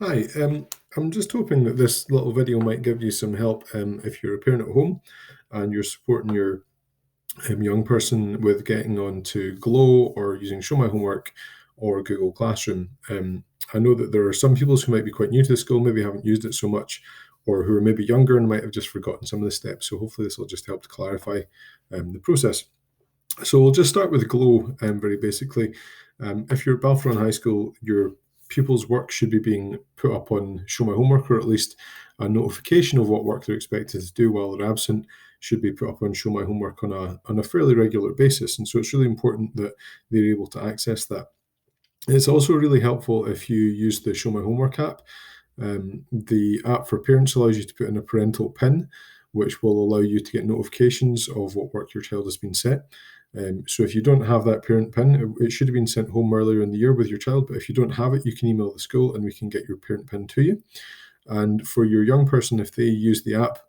Hi, I'm just hoping that this little video might give you some help if you're a parent at home and you're supporting your young person with getting onto Glow or using Show My Homework or Google Classroom. I know that there are some people who might be quite new to the school, maybe haven't used it so much, or who are maybe younger and might have just forgotten some of the steps. So hopefully this will just help to clarify the process. So we'll just start with Glow very basically. If you're at Balfron High School, your pupils' work should be being put up on Show My Homework, or at least a notification of what work they're expected to do while they're absent should be put up on Show My Homework on a fairly regular basis. And so it's really important that they're able to access that. It's also really helpful if you use the Show My Homework app. The app for parents allows you to put in a parental PIN, which will allow you to get notifications of what work your child has been set. So if you don't have that parent PIN, it should have been sent home earlier in the year with your child, but if you don't have it, you can email the school and we can get your parent PIN to you. And for your young person, if they use the app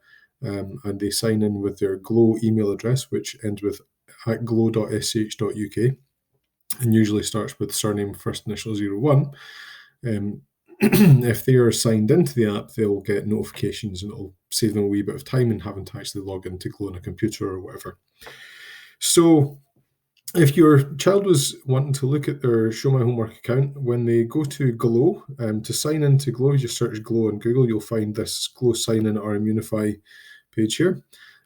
and they sign in with their Glow email address, which ends with at glow.sch.uk and usually starts with surname first initial 01, if they are signed into the app, they'll get notifications and it'll save them a wee bit of time and having to actually log into Glow on a computer or whatever. So if your child was wanting to look at their Show My Homework account, when they go to Glow, to sign into Glow, you just search Glow on Google, you'll find this Glow Sign In RMunify page here.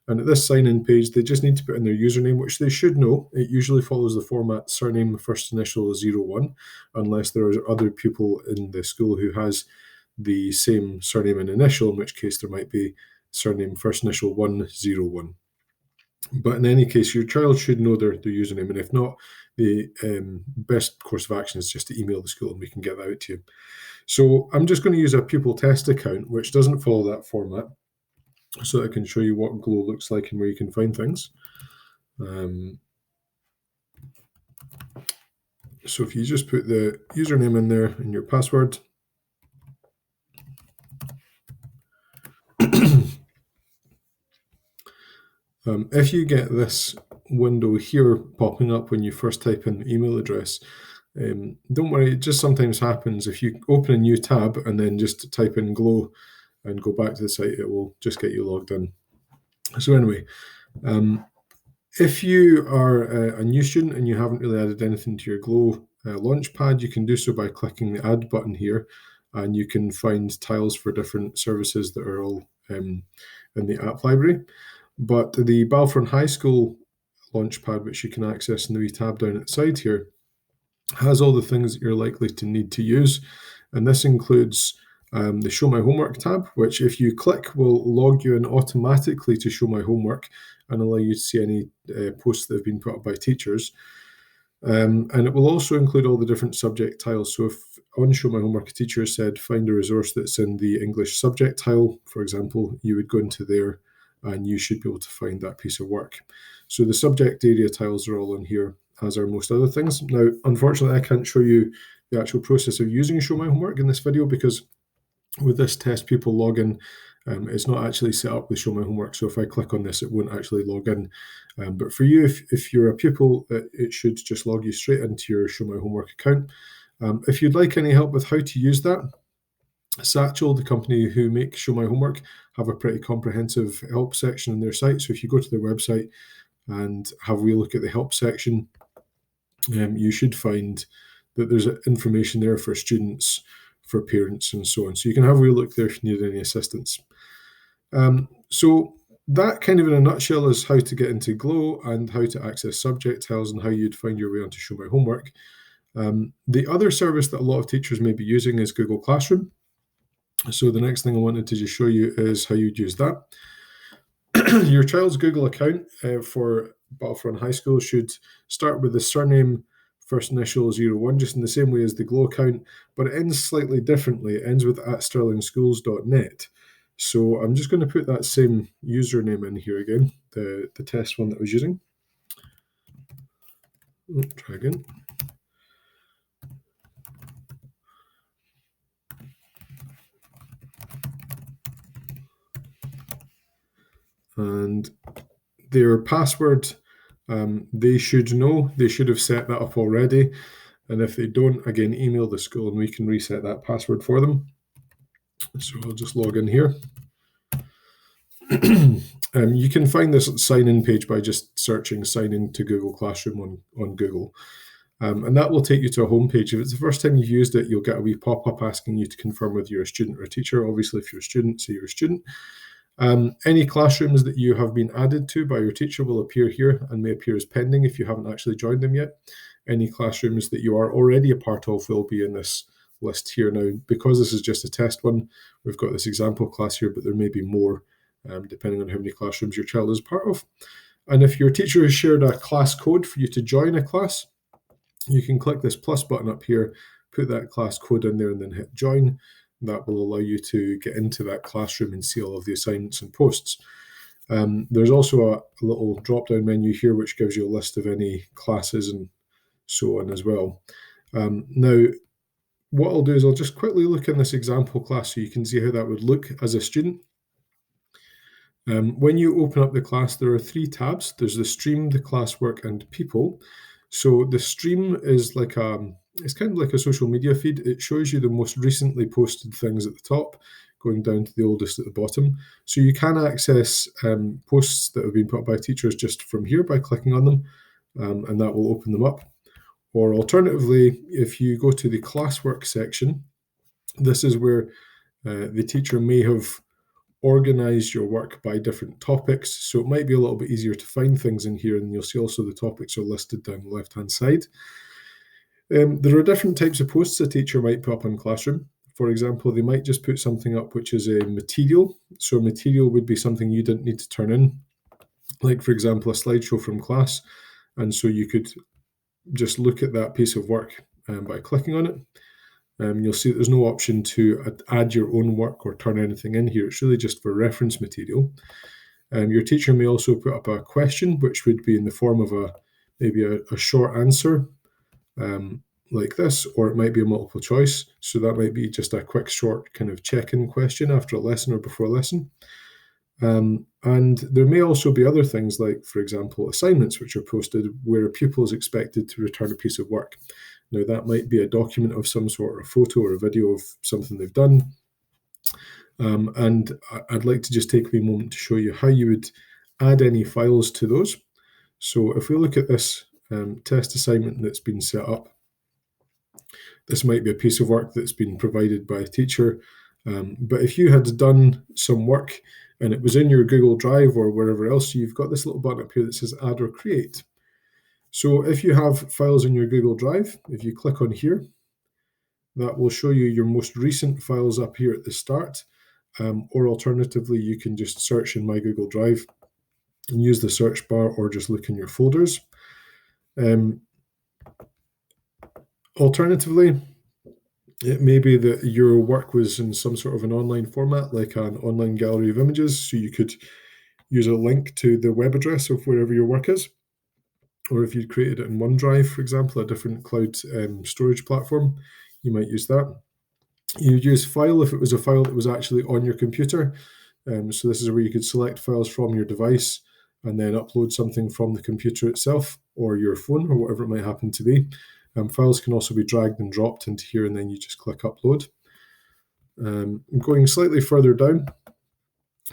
And at this sign-in page, they just need to put in their username, which they should know. It usually follows the format surname, first initial 01, unless there are other people in the school who has the same surname and initial, in which case there might be surname, first initial 101. But in any case, your child should know their username. And if not, the best course of action is just to email the school and we can get that out to you. So I'm just going to use a pupil test account, which doesn't follow that format, so that I can show you what Glow looks like and where you can find things. So if you just put the username in there and your password, if you get this window here popping up when you first type in the email address, don't worry, it just sometimes happens. If you open a new tab and then just type in Glow and go back to the site, it will just get you logged in. So anyway, if you are a new student and you haven't really added anything to your Glow Launchpad, you can do so by clicking the Add button here, and you can find tiles for different services that are all in the app library. But the Balfron High School Launchpad, which you can access in the wee tab down at the side here, has all the things that you're likely to need to use. And this includes the Show My Homework tab, which if you click will log you in automatically to Show My Homework and allow you to see any posts that have been put up by teachers. And it will also include all the different subject tiles. So if on Show My Homework a teacher said find a resource that's in the English subject tile, for example, you would go into there and you should be able to find that piece of work. So the subject area tiles are all in here, as are most other things. Now, unfortunately, I can't show you the actual process of using Show My Homework in this video because with this test pupil login, it's not actually set up with Show My Homework. So if I click on this, it won't actually log in. But for you, if you're a pupil, it should just log you straight into your Show My Homework account. If you'd like any help with how to use that, Satchel, the company who make Show My Homework, have a pretty comprehensive help section on their site. So if you go to their website and have a wee look at the help section, you should find that there's information there for students, for parents, and so on. So you can have a wee look there if you need any assistance. So that kind of in a nutshell is how to get into Glow and how to access subject tiles and how you'd find your way onto Show My Homework. The other service that a lot of teachers may be using is Google Classroom. So the next thing I wanted to just show you is how you'd use that. Your child's Google account for Balfron High School should start with the surname first initial 01, just in the same way as the Glow account, but it ends slightly differently. It ends with @stirlingschools.net. So I'm just going to put that same username in here again, the test one that I was using. Try again. And their password, they should know. They should have set that up already. And if they don't, again, email the school and we can reset that password for them. So I'll just log in here. You can find this sign-in page by just searching sign in to Google Classroom on Google. And that will take you to a home page. If it's the first time you've used it, you'll get a wee pop-up asking you to confirm whether you're a student or a teacher. Obviously, if you're a student, say you're a student. Any classrooms that you have been added to by your teacher will appear here and may appear as pending if you haven't actually joined them yet. Any classrooms that you are already a part of will be in this list here. Now, because this is just a test one, we've got this example class here, but there may be more depending on how many classrooms your child is part of. And if your teacher has shared a class code for you to join a class, you can click this plus button up here, put that class code in there, and then hit join. That will allow you to get into that classroom and see all of the assignments and posts. There's also a little drop-down menu here which gives you a list of any classes and so on as well. Now, what I'll do is I'll just quickly look in this example class so you can see how that would look as a student. When you open up the class, there are 3 tabs. There's the stream, the classwork, and people. So the stream is it's kind of like a social media feed. It shows you the most recently posted things at the top, going down to the oldest at the bottom. So you can access posts that have been put by teachers just from here by clicking on them, and that will open them up. Or alternatively, if you go to the classwork section, this is where the teacher may have organize your work by different topics. So it might be a little bit easier to find things in here, and you'll see also the topics are listed down the left-hand side. There are different types of posts a teacher might put up in Classroom. For example, they might just put something up which is a material. So material would be something you didn't need to turn in, like, for example, a slideshow from class. And so you could just look at that piece of work by clicking on it. You'll see that there's no option to add your own work or turn anything in here. It's really just for reference material. Your teacher may also put up a question, which would be in the form of maybe a short answer like this, or it might be a multiple choice. So that might be just a quick, short kind of check-in question after a lesson or before a lesson. And there may also be other things like, for example, assignments which are posted where a pupil is expected to return a piece of work. Now, that might be a document of some sort, or a photo or a video of something they've done. And I'd like to just take a moment to show you how you would add any files to those. So if we look at this test assignment that's been set up, this might be a piece of work that's been provided by a teacher. But if you had done some work and it was in your Google Drive or wherever else, you've got this little button up here that says Add or Create. So if you have files in your Google Drive, if you click on here, that will show you your most recent files up here at the start. Or alternatively, you can just search in My Google Drive and use the search bar, or just look in your folders. Alternatively, it may be that your work was in some sort of an online format, like an online gallery of images, so you could use a link to the web address of wherever your work is. Or if you'd created it in OneDrive, for example, a different cloud storage platform, you might use that. You'd use File if it was a file that was actually on your computer. So this is where you could select files from your device and then upload something from the computer itself or your phone or whatever it might happen to be. Files can also be dragged and dropped into here, and then you just click Upload. Going slightly further down,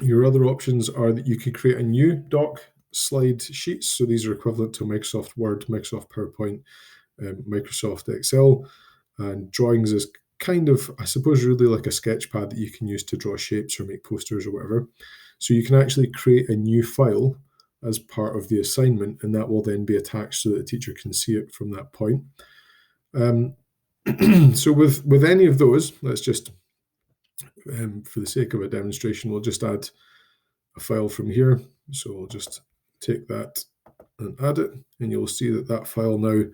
your other options are that you could create a new doc, slide sheets. So these are equivalent to Microsoft Word, Microsoft PowerPoint, Microsoft Excel, and drawings is kind of, I suppose, really like a sketch pad that you can use to draw shapes or make posters or whatever. So you can actually create a new file as part of the assignment, and that will then be attached so that the teacher can see it from that point. So with any of those, let's just, for the sake of a demonstration, we'll just add a file from here. So we'll just take that and add it, and you'll see that that file now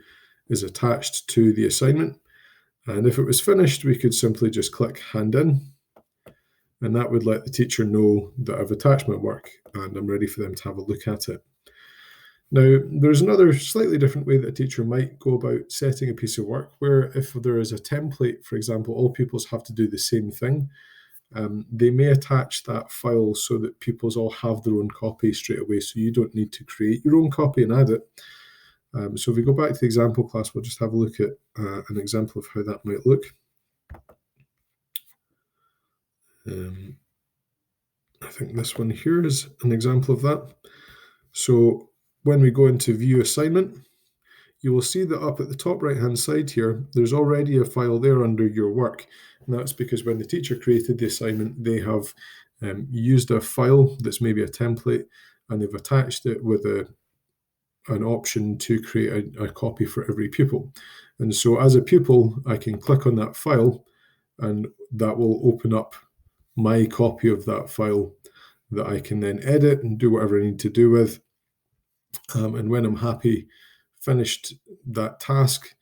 is attached to the assignment. And if it was finished, we could simply just click Hand In, and that would let the teacher know that I've attached my work and I'm ready for them to have a look at it. Now, there's another slightly different way that a teacher might go about setting a piece of work, where if there is a template, for example, all pupils have to do the same thing, they may attach that file so that pupils all have their own copy straight away, so you don't need to create your own copy and add it. So if we go back to the example class, we'll just have a look at an example of how that might look. I think this one here is an example of that. So when we go into view assignment, you will see that up at the top right hand side here, there's already a file there under your work. And that's because when the teacher created the assignment, they have used a file that's maybe a template, and they've attached it with an option to create a copy for every pupil. And so as a pupil, I can click on that file, and that will open up my copy of that file that I can then edit and do whatever I need to do with. And when I'm finished that task,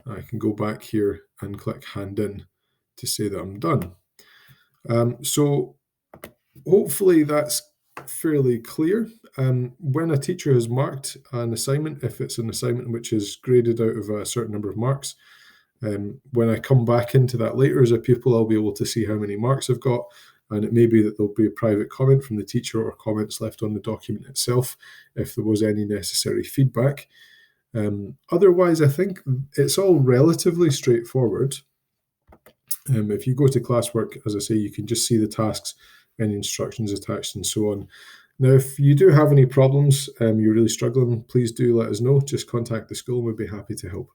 I can go back here and click hand in to say that I'm done. So hopefully that's fairly clear. When a teacher has marked an assignment, if it's an assignment which is graded out of a certain number of marks, when I come back into that later as a pupil, I'll be able to see how many marks I've got, and it may be that there'll be a private comment from the teacher or comments left on the document itself if there was any necessary feedback. Otherwise, I think it's all relatively straightforward. If you go to classwork, as I say, you can just see the tasks, any instructions attached, and so on. Now, if you do have any problems, you're really struggling, please do let us know. Just contact the school and we'd be happy to help.